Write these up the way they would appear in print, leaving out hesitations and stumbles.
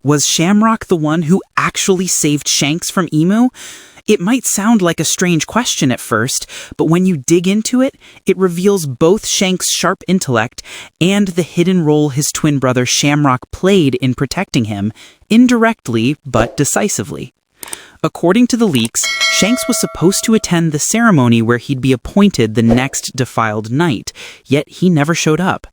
Was Shamrock the one who actually saved Shanks from Emu? It might sound like a strange question at first, but when you dig into it, it reveals both Shanks' sharp intellect and the hidden role his twin brother Shamrock played in protecting him, indirectly but decisively. According to the leaks, Shanks was supposed to attend the ceremony where he'd be appointed the next Defiled Knight, yet he never showed up.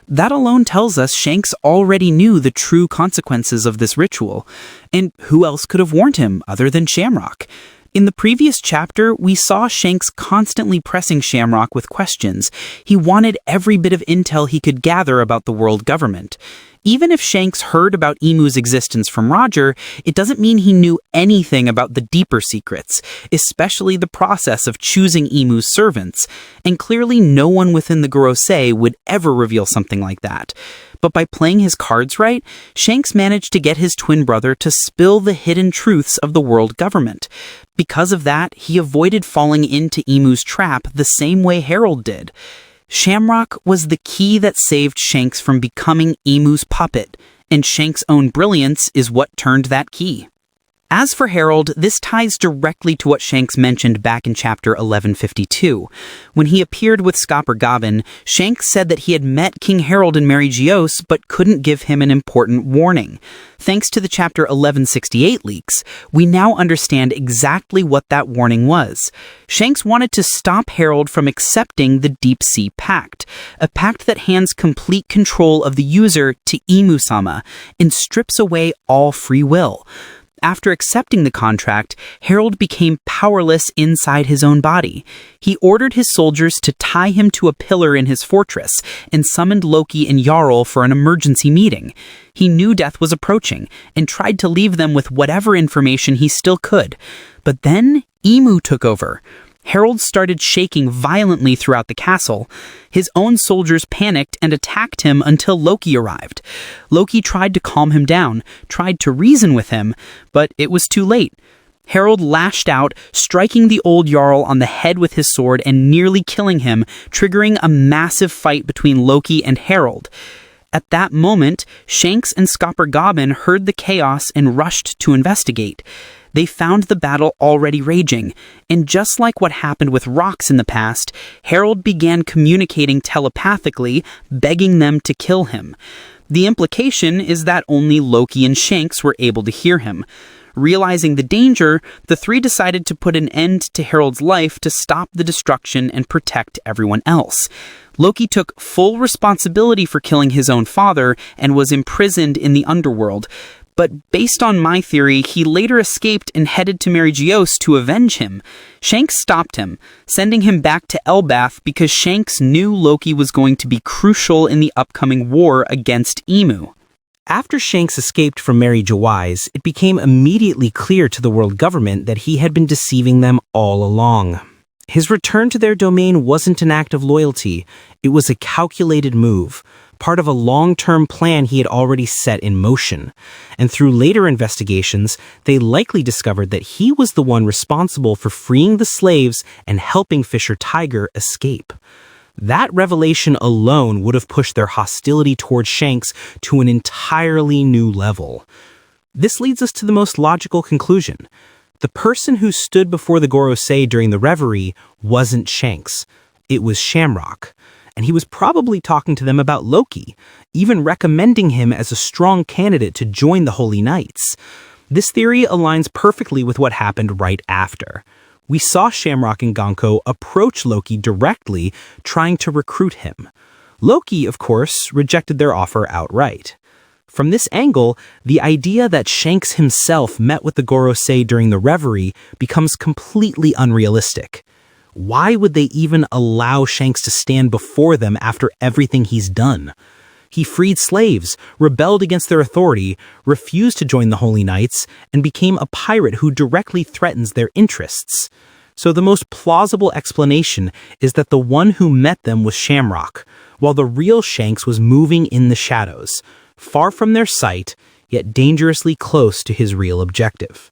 That alone tells us Shanks already knew the true consequences of this ritual. And who else could have warned him other than Shamrock? In the previous chapter, we saw Shanks constantly pressing Shamrock with questions. He wanted every bit of intel he could gather about the world government. Even if Shanks heard about Emu's existence from Roger, it doesn't mean he knew anything about the deeper secrets, especially the process of choosing Emu's servants. And clearly no one within the Gorosei would ever reveal something like that. But by playing his cards right, Shanks managed to get his twin brother to spill the hidden truths of the world government. Because of that, he avoided falling into Emu's trap the same way Harold did. Shamrock was the key that saved Shanks from becoming Emu's puppet, and Shanks' own brilliance is what turned that key. As for Harold, this ties directly to what Shanks mentioned back in chapter 1152. When he appeared with Scopper Gobbin, Shanks said that he had met King Harold and Mary Gios, but couldn't give him an important warning. Thanks to the chapter 1168 leaks, we now understand exactly what that warning was. Shanks wanted to stop Harold from accepting the Deep Sea Pact, a pact that hands complete control of the user to Emu-sama and strips away all free will. After accepting the contract, Harold became powerless inside his own body. He ordered his soldiers to tie him to a pillar in his fortress and summoned Loki and Jarl for an emergency meeting. He knew death was approaching and tried to leave them with whatever information he still could. But then Emu took over. Harold started shaking violently throughout the castle. His own soldiers panicked and attacked him until Loki arrived. Loki tried to calm him down, tried to reason with him, but it was too late. Harold lashed out, striking the old Jarl on the head with his sword and nearly killing him, triggering a massive fight between Loki and Harold. At that moment, Shanks and Scopper Gobbin heard the chaos and rushed to investigate. They found the battle already raging, and just like what happened with rocks in the past, Harold began communicating telepathically, begging them to kill him. The implication is that only Loki and Shanks were able to hear him. Realizing the danger, the three decided to put an end to Harold's life to stop the destruction and protect everyone else. Loki took full responsibility for killing his own father and was imprisoned in the underworld. But based on my theory, he later escaped and headed to Mary Gios to avenge him. Shanks stopped him, sending him back to Elbath because Shanks knew Loki was going to be crucial in the upcoming war against Emu. After Shanks escaped from Mary Gios, it became immediately clear to the world government that he had been deceiving them all along. His return to their domain wasn't an act of loyalty, it was a calculated move, part of a long-term plan he had already set in motion. And through later investigations, they likely discovered that he was the one responsible for freeing the slaves and helping Fisher Tiger escape. That revelation alone would have pushed their hostility towards Shanks to an entirely new level. This leads us to the most logical conclusion. The person who stood before the Gorosei during the reverie wasn't Shanks. It was Shamrock. And he was probably talking to them about Loki, even recommending him as a strong candidate to join the Holy Knights. This theory aligns perfectly with what happened right after. We saw Shamrock and Gonko approach Loki directly, trying to recruit him. Loki, of course, rejected their offer outright. From this angle, the idea that Shanks himself met with the Gorosei during the reverie becomes completely unrealistic. Why would they even allow Shanks to stand before them after everything he's done? He freed slaves, rebelled against their authority, refused to join the Holy Knights, and became a pirate who directly threatens their interests. So the most plausible explanation is that the one who met them was Shamrock, while the real Shanks was moving in the shadows, far from their sight, yet dangerously close to his real objective.